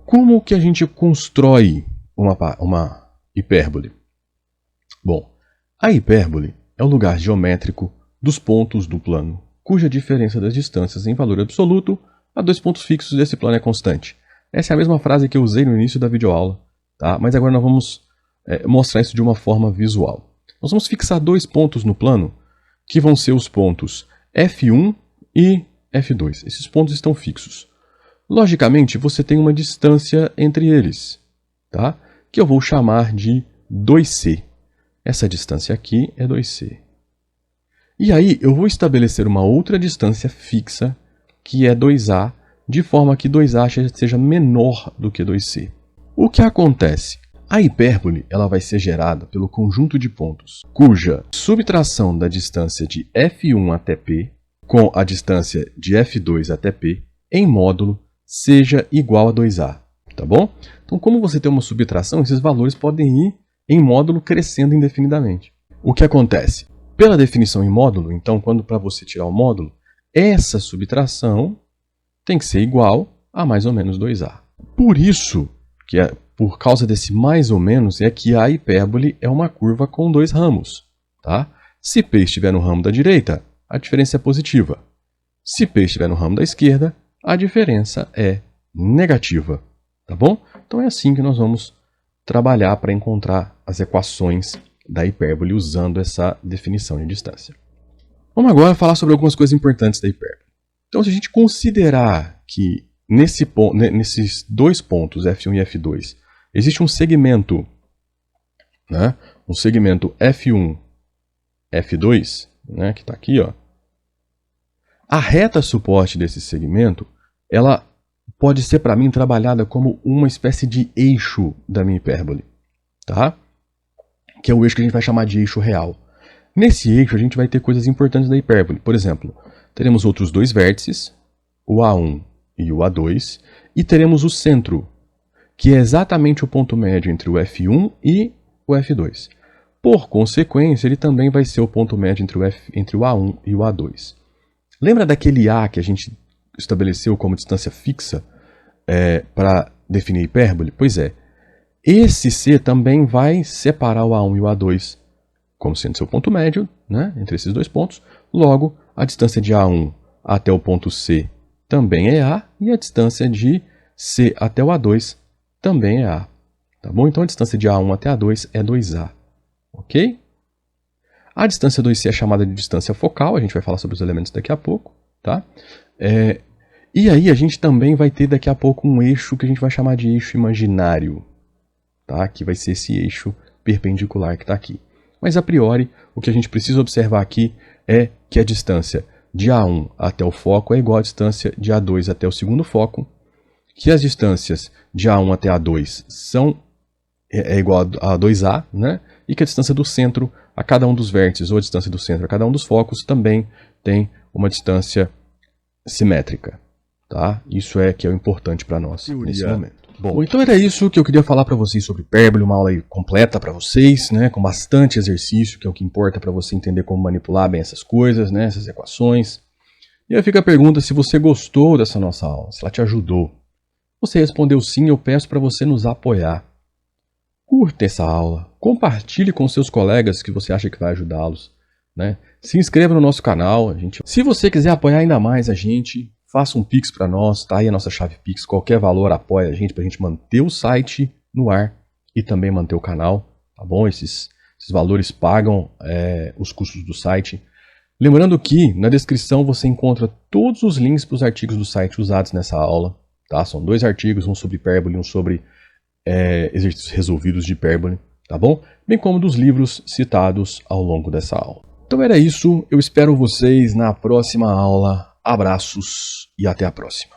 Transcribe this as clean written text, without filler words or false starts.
Como que a gente constrói uma hipérbole? Bom, a hipérbole é o lugar geométrico dos pontos do plano, cuja diferença das distâncias em valor absoluto a dois pontos fixos desse plano é constante. Essa é a mesma frase que eu usei no início da videoaula, tá? Mas agora nós vamos mostrar isso de uma forma visual. Nós vamos fixar dois pontos no plano, que vão ser os pontos F1 e F2. Esses pontos estão fixos. Logicamente, você tem uma distância entre eles, tá? Que eu vou chamar de 2C. Essa distância aqui é 2C. E aí, eu vou estabelecer uma outra distância fixa, que é 2A, de forma que 2A seja menor do que 2C. O que acontece? A hipérbole ela vai ser gerada pelo conjunto de pontos, cuja subtração da distância de F1 até P com a distância de F2 até P em módulo seja igual a 2A. Tá bom? Então, como você tem uma subtração, esses valores podem ir em módulo crescendo indefinidamente. O que acontece? Pela definição em módulo, então, quando para você tirar o módulo, essa subtração tem que ser igual a mais ou menos 2A. Por isso, por causa desse mais ou menos, é que a hipérbole é uma curva com dois ramos. Tá? Se P estiver no ramo da direita, a diferença é positiva. Se P estiver no ramo da esquerda, a diferença é negativa. Tá bom? Então é assim que nós vamos trabalhar para encontrar as equações da hipérbole usando essa definição de distância. Vamos agora falar sobre algumas coisas importantes da hipérbole. Então, se a gente considerar que nesses dois pontos, F1 e F2, existe um segmento, né? Um segmento F1, F2, né? Que está aqui, ó. A reta suporte desse segmento, ela pode ser para mim trabalhada como uma espécie de eixo da minha hipérbole, tá? Que é o eixo que a gente vai chamar de eixo real. Nesse eixo a gente vai ter coisas importantes da hipérbole. Por exemplo, teremos outros dois vértices, o A1 e o A2, e teremos o centro, que é exatamente o ponto médio entre o F1 e o F2. Por consequência, ele também vai ser o ponto médio entre o A1 e o A2. Lembra daquele A que a gente estabeleceu como distância fixa para definir a hipérbole? Pois é, esse C também vai separar o A1 e o A2 como sendo seu ponto médio, né, entre esses dois pontos. Logo, a distância de A1 até o ponto C também é A, e a distância de C até o A2 também é A. Tá bom? Então, a distância de A1 até A2 é 2A. Ok? A distância 2C é chamada de distância focal, a gente vai falar sobre os elementos daqui a pouco. Tá? E aí, a gente também vai ter daqui a pouco um eixo que a gente vai chamar de eixo imaginário. Tá? Que vai ser esse eixo perpendicular que está aqui. Mas, a priori, o que a gente precisa observar aqui é que a distância de A1 até o foco é igual à distância de A2 até o segundo foco, que as distâncias de A1 até A2 é igual a 2A, né? E que a distância do centro a cada um dos vértices, ou a distância do centro a cada um dos focos, também tem uma distância simétrica. Tá? Isso que é o importante para nós nesse momento. Bom, então era isso que eu queria falar para vocês sobre hipérbole, uma aula aí completa para vocês, né, com bastante exercício, que é o que importa para você entender como manipular bem essas coisas, né, essas equações. E aí fica a pergunta se você gostou dessa nossa aula, se ela te ajudou. Se você respondeu sim, eu peço para você nos apoiar. Curta essa aula, compartilhe com seus colegas que você acha que vai ajudá-los, né? Se inscreva no nosso canal. Se você quiser apoiar ainda mais a gente, faça um Pix para nós, tá aí a nossa chave Pix, qualquer valor apoia a gente para a gente manter o site no ar e também manter o canal, tá bom? Esses valores pagam os custos do site. Lembrando que na descrição você encontra todos os links para os artigos do site usados nessa aula, tá? São 2 artigos, um sobre hipérbole e um sobre exercícios resolvidos de hipérbole, tá bom? Bem como dos livros citados ao longo dessa aula. Então era isso, eu espero vocês na próxima aula. Abraços e até a próxima.